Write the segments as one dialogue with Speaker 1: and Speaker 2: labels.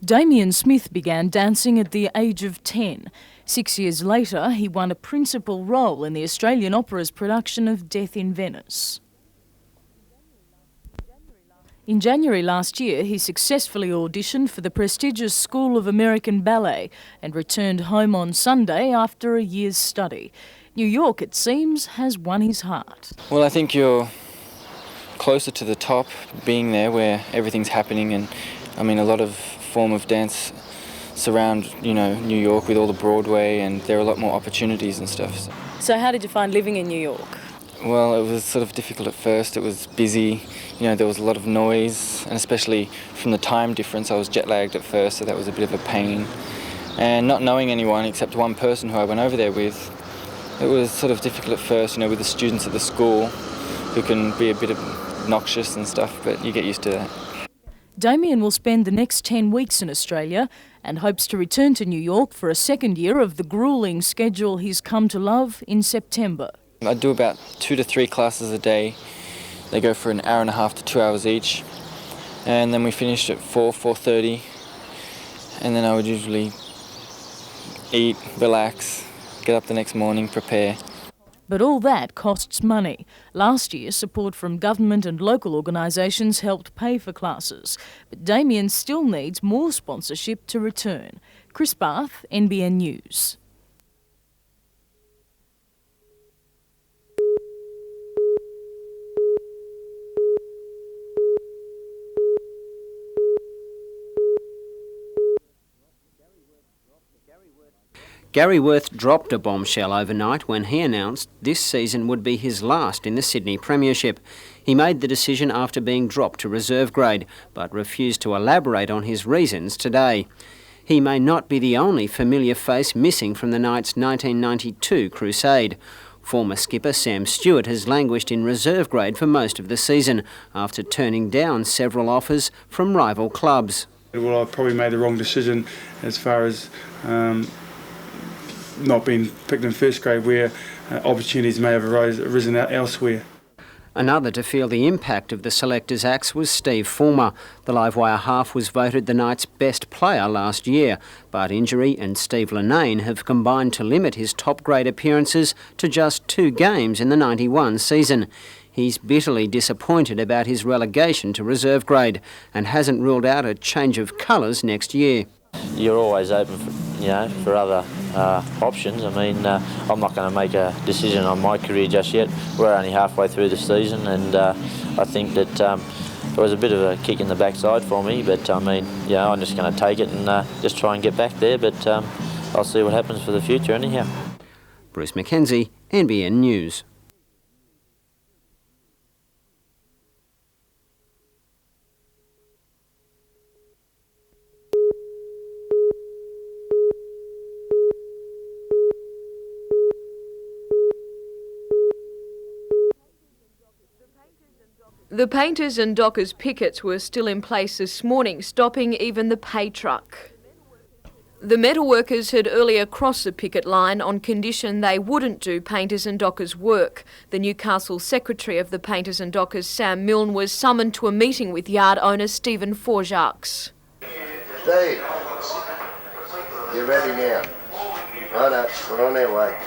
Speaker 1: Damien Smith began dancing at the age of 10. 6 years later, he won a principal role in the Australian Opera's production of Death in Venice. In January last year, he successfully auditioned for the prestigious School of American Ballet and returned home on Sunday after a year's study. New York, it seems, has won his heart.
Speaker 2: Well, I think you're closer to the top, being there where everything's happening, and I mean a lot of form of dance surround, New York with all the Broadway, and there are a lot more opportunities and stuff.
Speaker 1: So how did you find living in New York?
Speaker 2: Well, it was sort of difficult at first. It was busy, there was a lot of noise, and especially from the time difference, I was jet lagged at first, so that was a bit of a pain. And not knowing anyone except one person who I went over there with, it was sort of difficult at first, with the students at the school who can be a bit obnoxious and stuff, but you get used to that.
Speaker 1: Damien will spend the next 10 weeks in Australia and hopes to return to New York for a second year of the gruelling schedule he's come to love in September.
Speaker 2: I do about 2 to 3 classes a day. They go for an hour and a half to 2 hours each. And then we finish at 4:30. And then I would usually eat, relax, get up the next morning, prepare.
Speaker 1: But all that costs money. Last year, support from government and local organisations helped pay for classes. But Damien still needs more sponsorship to return. Chris Barth, NBN News.
Speaker 3: Gary Worth dropped a bombshell overnight when he announced this season would be his last in the Sydney Premiership. He made the decision after being dropped to reserve grade, but refused to elaborate on his reasons today. He may not be the only familiar face missing from the Knights' 1992 crusade. Former skipper Sam Stewart has languished in reserve grade for most of the season after turning down several offers from rival clubs.
Speaker 4: Well, I probably made the wrong decision as far as not being picked in first grade, where opportunities may have arisen elsewhere.
Speaker 3: Another to feel the impact of the selectors' axe was Steve Fulmer. The Livewire half was voted the Knights' best player last year, but injury and Steve Linnane have combined to limit his top-grade appearances to just 2 games in the 91 season. He's bitterly disappointed about his relegation to reserve grade and hasn't ruled out a change of colours next year.
Speaker 5: You're always open for other options. I mean, I'm not going to make a decision on my career just yet. We're only halfway through the season, and I think that it was a bit of a kick in the backside for me, but I mean, I'm just going to take it and just try and get back there, but I'll see what happens for the future anyhow.
Speaker 3: Bruce Mackenzie, NBN News.
Speaker 6: The painters and dockers pickets were still in place this morning, stopping even the pay truck. The metalworkers had earlier crossed the picket line on condition they wouldn't do painters and dockers work. The Newcastle secretary of the painters and dockers, Sam Milne, was summoned to a meeting with yard owner Stephen Forjacques.
Speaker 7: Steve, you're ready now. Righto, we're on our way.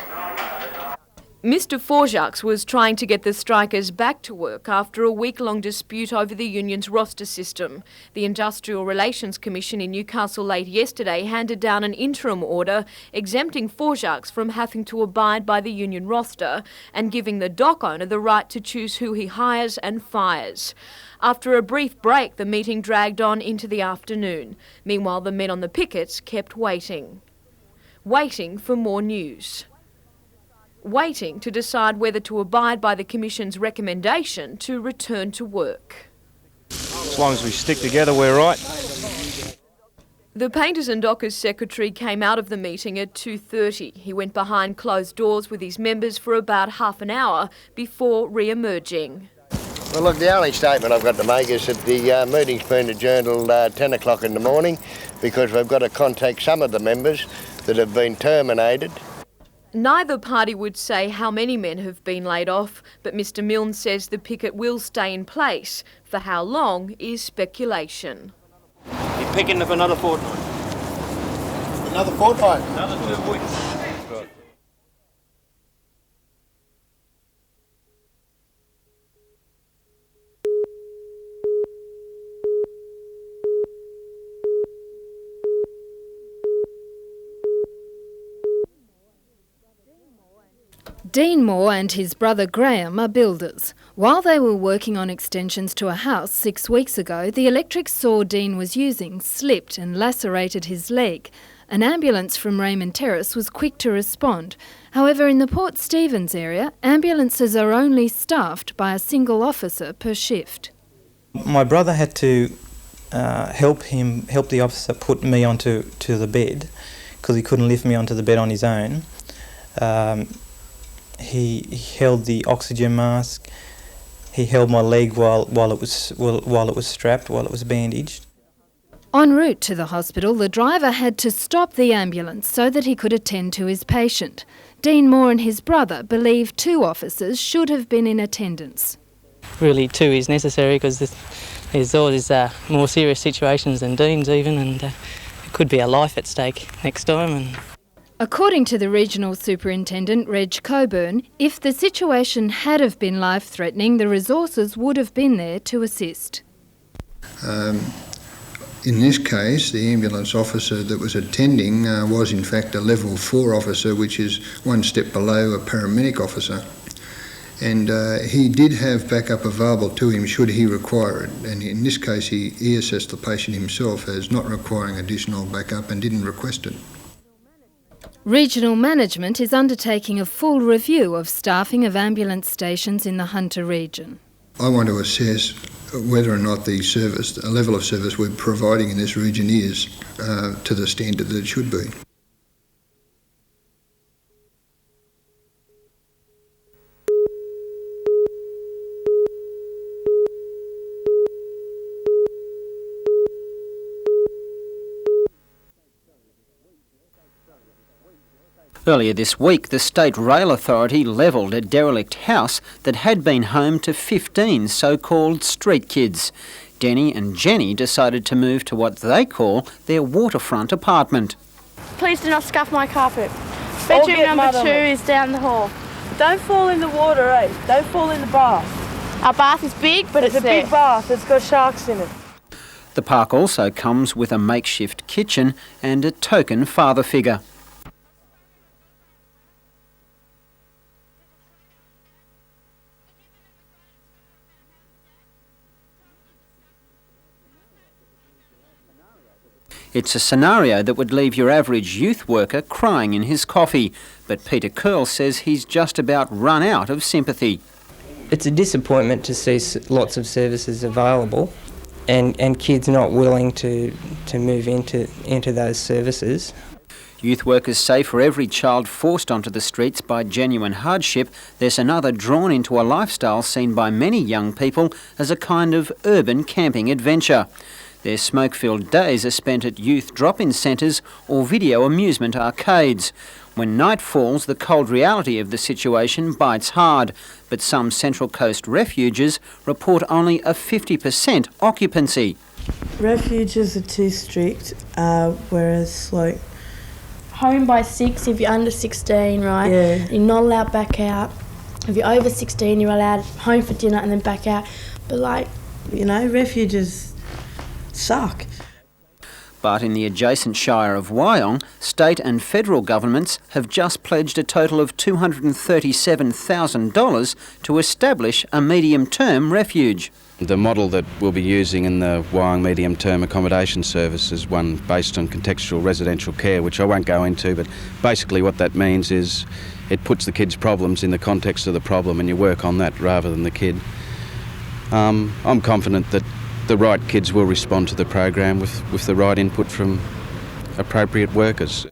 Speaker 6: Mr Forjacques was trying to get the strikers back to work after a week-long dispute over the union's roster system. The Industrial Relations Commission in Newcastle late yesterday handed down an interim order exempting Forjacques from having to abide by the union roster and giving the dock owner the right to choose who he hires and fires. After a brief break, the meeting dragged on into the afternoon. Meanwhile, the men on the pickets kept waiting. Waiting for more news. Waiting to decide whether to abide by the Commission's recommendation to return to work.
Speaker 8: As long as we stick together, we're right.
Speaker 6: The Painters and Dockers Secretary came out of the meeting at 2:30. He went behind closed doors with his members for about half an hour before re-emerging.
Speaker 7: Well, look, the only statement I've got to make is that the meeting's been adjourned till 10 o'clock in the morning because we've got to contact some of the members that have been terminated.
Speaker 6: Neither party would say how many men have been laid off, but Mr Milne says the picket will stay in place. For how long is speculation.
Speaker 8: It
Speaker 3: picking up another fortnight.
Speaker 7: Another fortnight?
Speaker 3: Another 2 weeks.
Speaker 9: Dean Moore and his brother Graham are builders. While they were working on extensions to a house 6 weeks ago, the electric saw Dean was using slipped and lacerated his leg. An ambulance from Raymond Terrace was quick to respond. However, in the Port Stephens area, ambulances are only staffed by a single officer per shift.
Speaker 10: My brother had to help the officer put me onto the bed because he couldn't lift me onto the bed on his own. He held the oxygen mask. He held my leg while it was strapped, while it was bandaged.
Speaker 9: En route to the hospital, the driver had to stop the ambulance so that he could attend to his patient. Dean Moore and his brother believe 2 officers should have been in attendance.
Speaker 11: Really 2 is necessary because there's always more serious situations than Dean's even, and it could be a life at stake next time.
Speaker 9: According to the Regional Superintendent, Reg Coburn, if the situation had have been life-threatening, the resources would have been there to assist.
Speaker 12: In this case, the ambulance officer that was attending was in fact a level 4 officer, which is one step below a paramedic officer. And he did have backup available to him should he require it. And in this case, he assessed the patient himself as not requiring additional backup and didn't request it.
Speaker 9: Regional management is undertaking a full review of staffing of ambulance stations in the Hunter region.
Speaker 12: I want to assess whether or not the level of service we're providing in this region is to the standard that it should be.
Speaker 3: Earlier this week, the State Rail Authority levelled a derelict house that had been home to 15 so-called street kids. Denny and Jenny decided to move to what they call their waterfront apartment.
Speaker 13: Please do not scuff my carpet. Bedroom number 2 is down the hall.
Speaker 14: Don't fall in the water, eh? Don't fall in the bath.
Speaker 13: Our bath is big, but it's
Speaker 14: a big bath. It's got sharks in it.
Speaker 3: The park also comes with a makeshift kitchen and a token father figure. It's a scenario that would leave your average youth worker crying in his coffee, but Peter Curl says he's just about run out of sympathy.
Speaker 10: It's a disappointment to see lots of services available and kids not willing to move into those services.
Speaker 3: Youth workers say for every child forced onto the streets by genuine hardship, there's another drawn into a lifestyle seen by many young people as a kind of urban camping adventure. Their smoke-filled days are spent at youth drop-in centres or video amusement arcades. When night falls, the cold reality of the situation bites hard, but some Central Coast refuges report only a 50% occupancy.
Speaker 14: Refuges are too strict, whereas
Speaker 13: home by 6 if you're under 16, right?
Speaker 14: Yeah.
Speaker 13: You're not allowed back out. If you're over 16, you're allowed home for dinner and then back out. But
Speaker 14: refuges suck.
Speaker 3: But in the adjacent shire of Wyong, state and federal governments have just pledged a total of $237,000 to establish a medium-term refuge.
Speaker 15: The model that we'll be using in the Wyong medium-term accommodation service is one based on contextual residential care, which I won't go into, but basically what that means is it puts the kid's problems in the context of the problem and you work on that rather than the kid. I'm confident that the right kids will respond to the program with the right input from appropriate workers.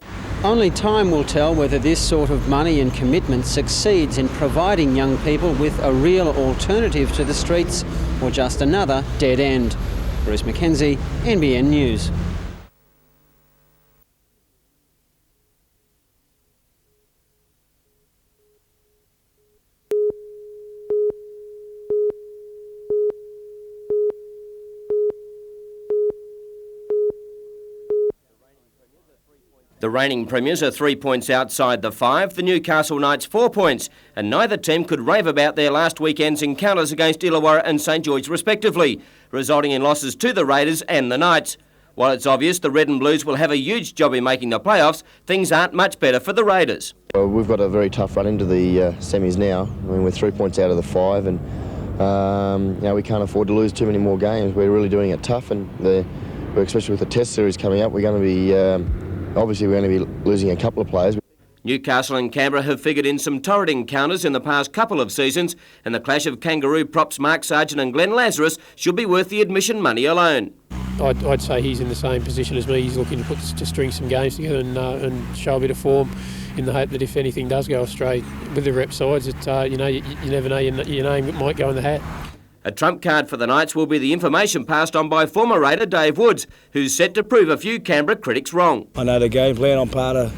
Speaker 3: Only time will tell whether this sort of money and commitment succeeds in providing young people with a real alternative to the streets or just another dead end. Bruce Mackenzie, NBN News.
Speaker 16: The reigning premiers are 3 points outside the 5, the Newcastle Knights 4 points, and neither team could rave about their last weekend's encounters against Illawarra and St George respectively, resulting in losses to the Raiders and the Knights. While it's obvious the Red and Blues will have a huge job in making the playoffs, things aren't much better for the Raiders.
Speaker 17: Well, we've got a very tough run into the semis now. I mean, we're 3 points out of the 5, and we can't afford to lose too many more games. We're really doing it tough, and especially with the Test series coming up, we're going to be obviously we're going to be losing a couple of players.
Speaker 16: Newcastle and Canberra have figured in some torrid encounters in the past couple of seasons, and the clash of Kangaroo props Mark Sargent and Glenn Lazarus should be worth the admission money alone.
Speaker 18: I'd say he's in the same position as me. He's looking to string some games together and show a bit of form, in the hope that if anything does go astray with the rep sides, that you never know your name might go in the hat.
Speaker 16: A trump card for the Knights will be the information passed on by former Raider Dave Woods, who's set to prove a few Canberra critics wrong.
Speaker 19: I know the game plan. I'm part of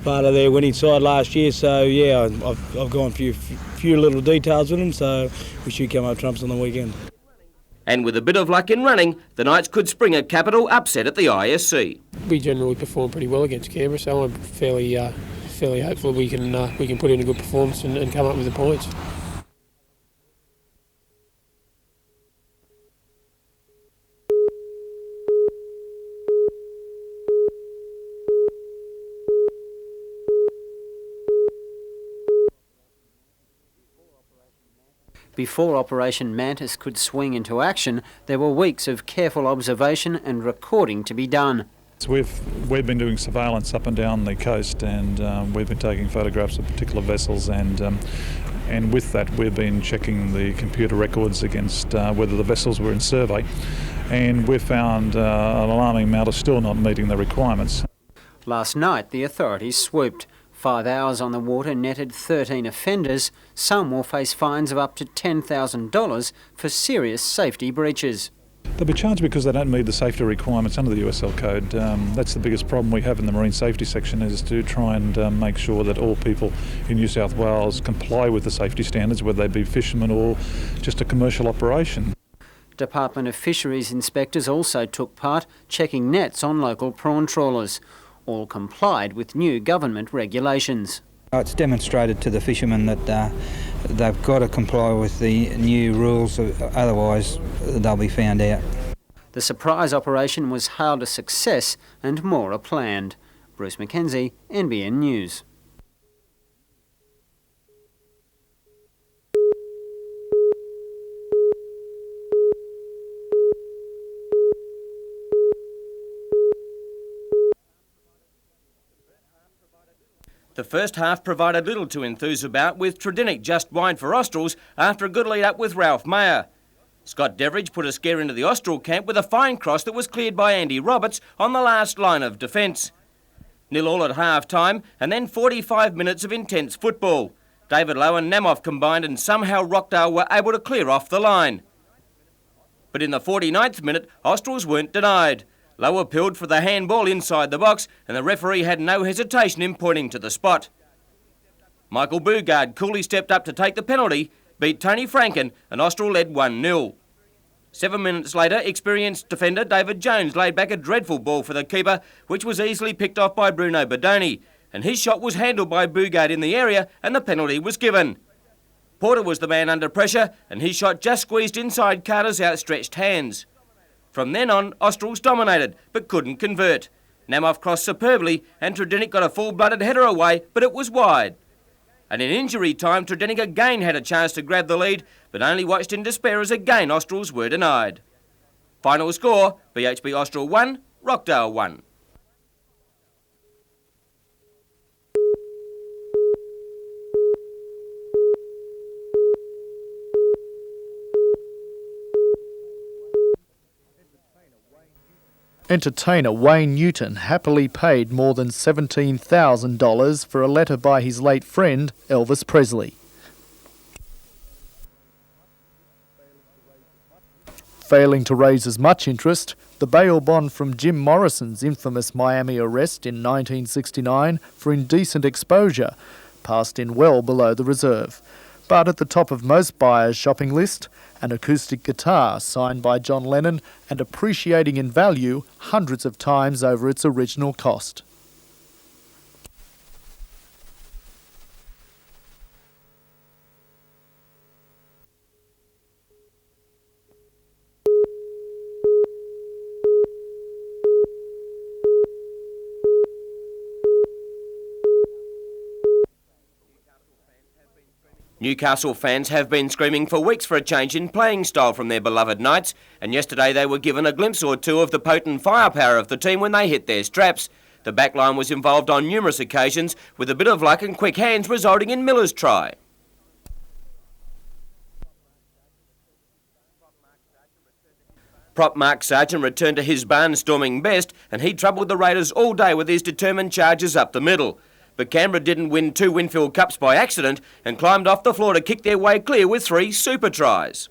Speaker 19: their winning side last year, so yeah, I've gone through a few little details with them, so we should come up trumps on the weekend.
Speaker 16: And with a bit of luck in running, the Knights could spring a capital upset at the ISC.
Speaker 18: We generally perform pretty well against Canberra, so I'm fairly hopeful we can put in a good performance and come up with the points.
Speaker 3: Before Operation Mantis could swing into action, there were weeks of careful observation and recording to be done.
Speaker 20: So we've been doing surveillance up and down the coast, and we've been taking photographs of particular vessels, and with that we've been checking the computer records against whether the vessels were in survey, and we've found an alarming amount are still not meeting the requirements.
Speaker 3: Last night the authorities swooped. 5 hours on the water netted 13 offenders. Some will face fines of up to $10,000 for serious safety breaches.
Speaker 20: They'll be charged because they don't meet the safety requirements under the USL Code. That's the biggest problem we have in the marine safety section, is to try and make sure that all people in New South Wales comply with the safety standards, whether they be fishermen or just a commercial operation.
Speaker 3: Department of Fisheries inspectors also took part, checking nets on local prawn trawlers. All complied with new government regulations.
Speaker 21: It's demonstrated to the fishermen that they've got to comply with the new rules, otherwise they'll be found out.
Speaker 3: The surprise operation was hailed a success and more are planned. Bruce McKenzie, NBN News.
Speaker 16: The first half provided little to enthuse about, with Tredinick just wide for Australs after a good lead-up with Ralph Mayer. Scott Deveridge put a scare into the Austral camp with a fine cross that was cleared by Andy Roberts on the last line of defence. 0-0 at half-time, and then 45 minutes of intense football. David Lowe and Namoff combined, and somehow Rockdale were able to clear off the line. But in the 49th minute, Australs weren't denied. Lowe appealed for the handball inside the box, and the referee had no hesitation in pointing to the spot. Michael Bugard coolly stepped up to take the penalty, beat Tony Franken, and Austral led 1-0. 7 minutes later, experienced defender David Jones laid back a dreadful ball for the keeper, which was easily picked off by Bruno Bedoni, and his shot was handled by Bugard in the area, and the penalty was given. Porter was the man under pressure, and his shot just squeezed inside Carter's outstretched hands. From then on, Australs dominated, but couldn't convert. Namoff crossed superbly, and Tredinick got a full-blooded header away, but it was wide. And in injury time, Tredinick again had a chance to grab the lead, but only watched in despair as again Australs were denied. Final score, BHP Austral 1, Rockdale 1.
Speaker 22: Entertainer Wayne Newton happily paid more than $17,000 for a letter by his late friend Elvis Presley. Failing to raise as much interest, the bail bond from Jim Morrison's infamous Miami arrest in 1969 for indecent exposure passed in well below the reserve. But at the top of most buyers' shopping list, an acoustic guitar signed by John Lennon and appreciating in value hundreds of times over its original cost.
Speaker 16: Newcastle fans have been screaming for weeks for a change in playing style from their beloved Knights, and yesterday they were given a glimpse or two of the potent firepower of the team when they hit their straps. The backline was involved on numerous occasions, with a bit of luck and quick hands resulting in Miller's try. Prop Mark Sargent returned to his barnstorming best, and he troubled the Raiders all day with his determined charges up the middle. But Canberra didn't win 2 Winfield Cups by accident and climbed off the floor to kick their way clear with 3 super tries.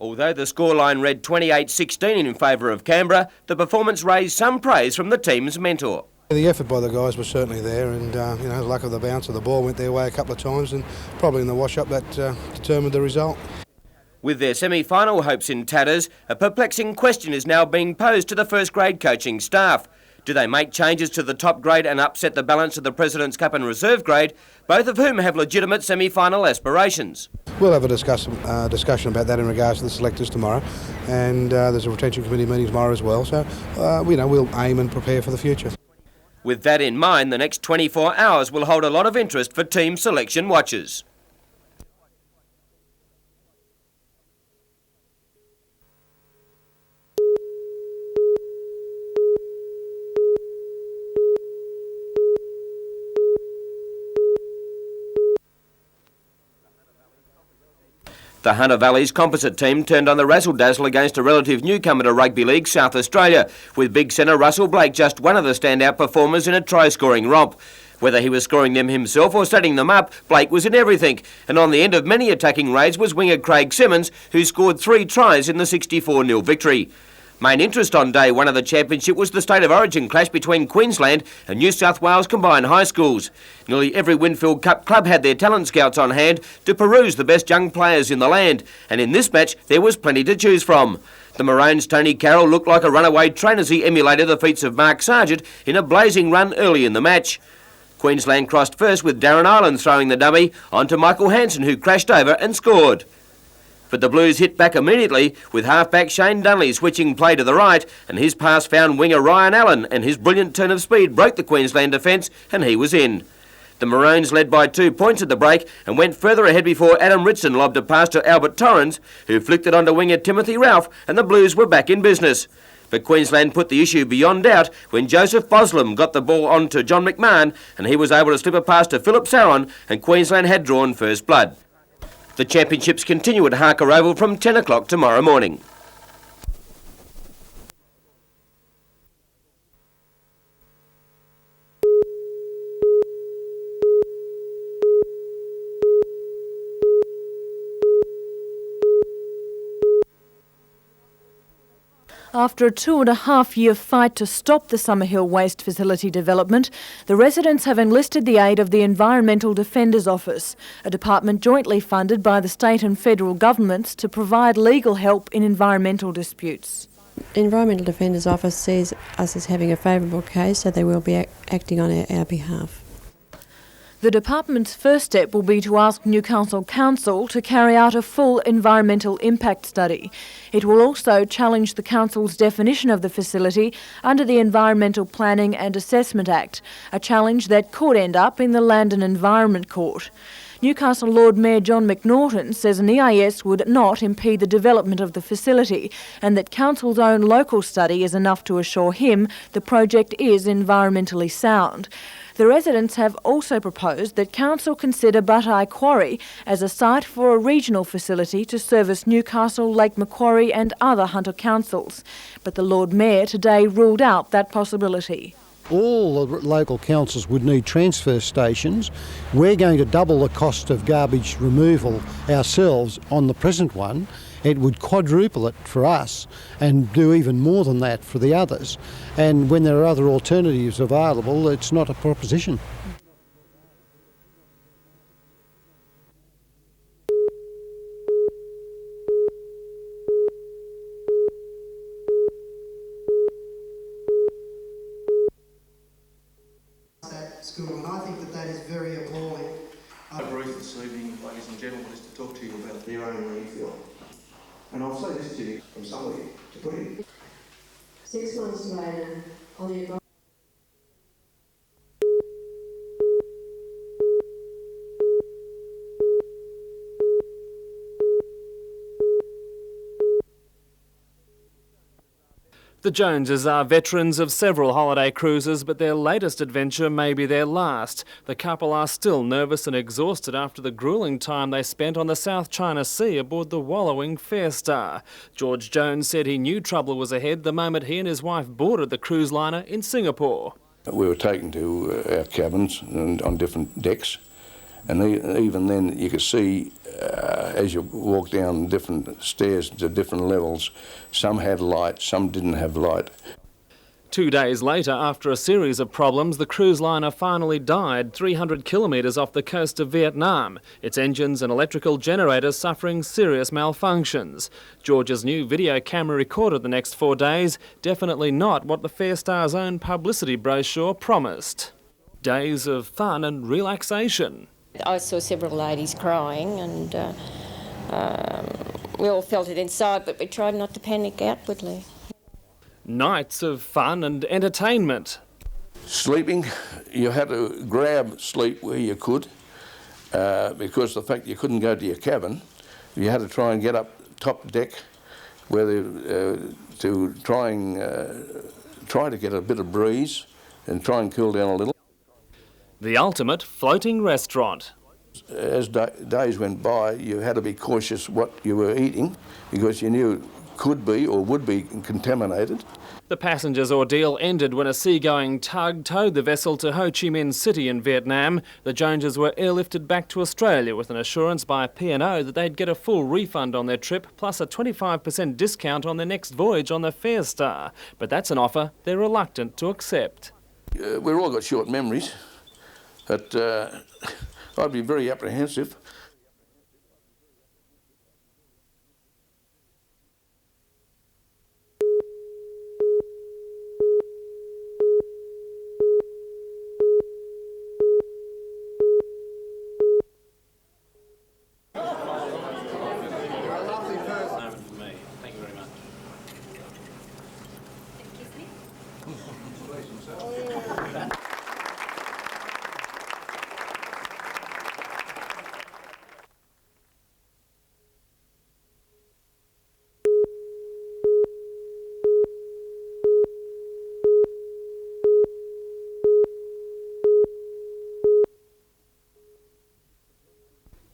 Speaker 16: Although the scoreline read 28-16 in favour of Canberra, the performance raised some praise from the team's mentor.
Speaker 1: The effort by the guys was certainly there, and the luck of the bounce of the ball went their way a couple of times, and probably in the wash-up that determined the result.
Speaker 16: With their semi-final hopes in tatters, a perplexing question is now being posed to the first-grade coaching staff. Do they make changes to the top grade and upset the balance of the President's Cup and reserve grade, both of whom have legitimate semi-final aspirations?
Speaker 1: We'll have a discussion about that in regards to the selectors tomorrow, and there's a retention committee meeting tomorrow as well, so we'll aim and prepare for the future.
Speaker 16: With that in mind, the next 24 hours will hold a lot of interest for team selection watchers. The Hunter Valley's composite team turned on the razzle-dazzle against a relative newcomer to rugby league, South Australia, with big centre Russell Blake just one of the standout performers in a try-scoring romp. Whether he was scoring them himself or setting them up, Blake was in everything, and on the end of many attacking raids was winger Craig Simmons, who scored 3 tries in the 64-0 victory. Main interest on day 1 of the championship was the State of Origin clash between Queensland and New South Wales combined high schools. Nearly every Winfield Cup club had their talent scouts on hand to peruse the best young players in the land, and in this match there was plenty to choose from. The Maroons' Tony Carroll looked like a runaway train as he emulated the feats of Mark Sargent in a blazing run early in the match. Queensland crossed first with Darren Ireland throwing the dummy onto Michael Hansen, who crashed over and scored. But the Blues hit back immediately with halfback Shane Dunley switching play to the right, and his pass found winger Ryan Allen, and his brilliant turn of speed broke the Queensland defence and he was in. The Maroons led by 2 points at the break and went further ahead before Adam Ritson lobbed a pass to Albert Torres, who flicked it onto winger Timothy Ralph, and the Blues were back in business. But Queensland put the issue beyond doubt when Joseph Boslam got the ball on to John McMahon, and he was able to slip a pass to Philip Saron, and Queensland had drawn first blood. The championships continue at Harker Oval from 10 o'clock tomorrow morning.
Speaker 2: After a 2.5-year fight to stop the Summerhill Waste Facility development, the residents have enlisted the aid of the Environmental Defenders Office, a department jointly funded by the state and federal governments to provide legal help in environmental disputes.
Speaker 23: The Environmental Defenders Office sees us as having a favourable case, so they will be acting on our behalf.
Speaker 2: The department's first step will be to ask Newcastle Council to carry out a full environmental impact study. It will also challenge the Council's definition of the facility under the Environmental Planning and Assessment Act, a challenge that could end up in the Land and Environment Court. Newcastle Lord Mayor John McNaughton says an EIS would not impede the development of the facility, and that Council's own local study is enough to assure him the project is environmentally sound. The residents have also proposed that Council consider Butteye Quarry as a site for a regional facility to service Newcastle, Lake Macquarie and other Hunter councils. But the Lord Mayor today ruled out that possibility.
Speaker 24: All the local councils would need transfer stations. We're going to double the cost of garbage removal ourselves on the present one. It would quadruple it for us and do even more than that for the others. And when there are other alternatives available, it's not a proposition.
Speaker 25: School, and I think that is very appalling.
Speaker 26: My brief this evening, ladies and gentlemen, is to talk to you about their own landfill.
Speaker 25: And I'll say this to you from somebody to put in.
Speaker 23: 6 months later, on the
Speaker 4: The Joneses are veterans of several holiday cruises, but their latest adventure may be their last. The couple are still nervous and exhausted after the gruelling time they spent on the South China Sea aboard the wallowing Fair Star. George Jones said he knew trouble was ahead the moment he and his wife boarded the cruise liner in Singapore.
Speaker 5: We were taken to our cabins and on different decks, and even then you could see as you walk down different stairs to different levels, some had light, some didn't have light.
Speaker 4: 2 days later, after a series of problems, the cruise liner finally died 300 kilometres off the coast of Vietnam, its engines and electrical generators suffering serious malfunctions. George's new video camera recorded the next 4 days, definitely not what the Fair Star's own publicity brochure promised. Days of fun and relaxation.
Speaker 6: I saw several ladies crying and we all felt it inside, but we tried not to panic outwardly.
Speaker 4: Nights of fun and entertainment.
Speaker 5: Sleeping, you had to grab sleep where you could because the fact you couldn't go to your cabin, you had to try and get up top deck to try to get a bit of breeze and try and cool down a little.
Speaker 4: The ultimate floating restaurant.
Speaker 5: As days went by, you had to be cautious what you were eating because you knew it could be or would be contaminated.
Speaker 4: The passengers' ordeal ended when a seagoing tug towed the vessel to Ho Chi Minh City in Vietnam. The Joneses were airlifted back to Australia with an assurance by P&O that they'd get a full refund on their trip plus a 25% discount on their next voyage on the Fair Star. But that's an offer they're reluctant to accept.
Speaker 5: We've all got short memories. But I'd be very apprehensive.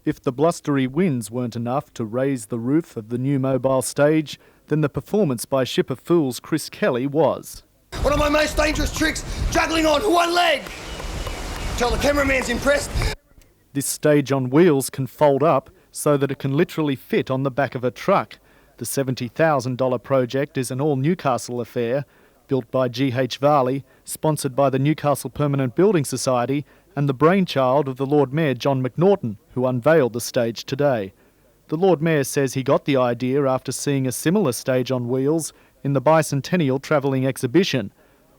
Speaker 22: If the blustery winds weren't enough to raise the roof of the new mobile stage, then the performance by Ship of Fools Chris Kelly was.
Speaker 7: One of my most dangerous tricks, juggling on one leg. Tell the cameraman's impressed.
Speaker 22: This stage on wheels can fold up so that it can literally fit on the back of a truck. The $70,000 project is an all-Newcastle affair, built by G.H. Varley, sponsored by the Newcastle Permanent Building Society and the brainchild of the Lord Mayor John McNaughton, who unveiled the stage today. The Lord Mayor says he got the idea after seeing a similar stage on wheels in the Bicentennial Travelling Exhibition.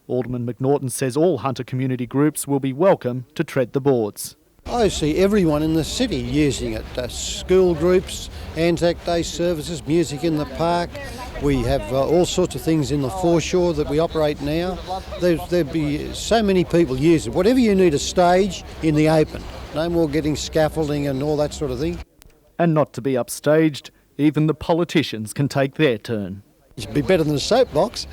Speaker 22: Alderman McNaughton says all Hunter community groups will be welcome to tread the boards.
Speaker 24: I see everyone in the city using it. School groups, Anzac Day services, music in the park. We have all sorts of things in the foreshore that we operate now. There'd be so many people use it. Whatever you need a stage in the open. No more getting scaffolding and all that sort of thing.
Speaker 22: And not to be upstaged, even the politicians can take their turn.
Speaker 24: It'd be better than a soapbox.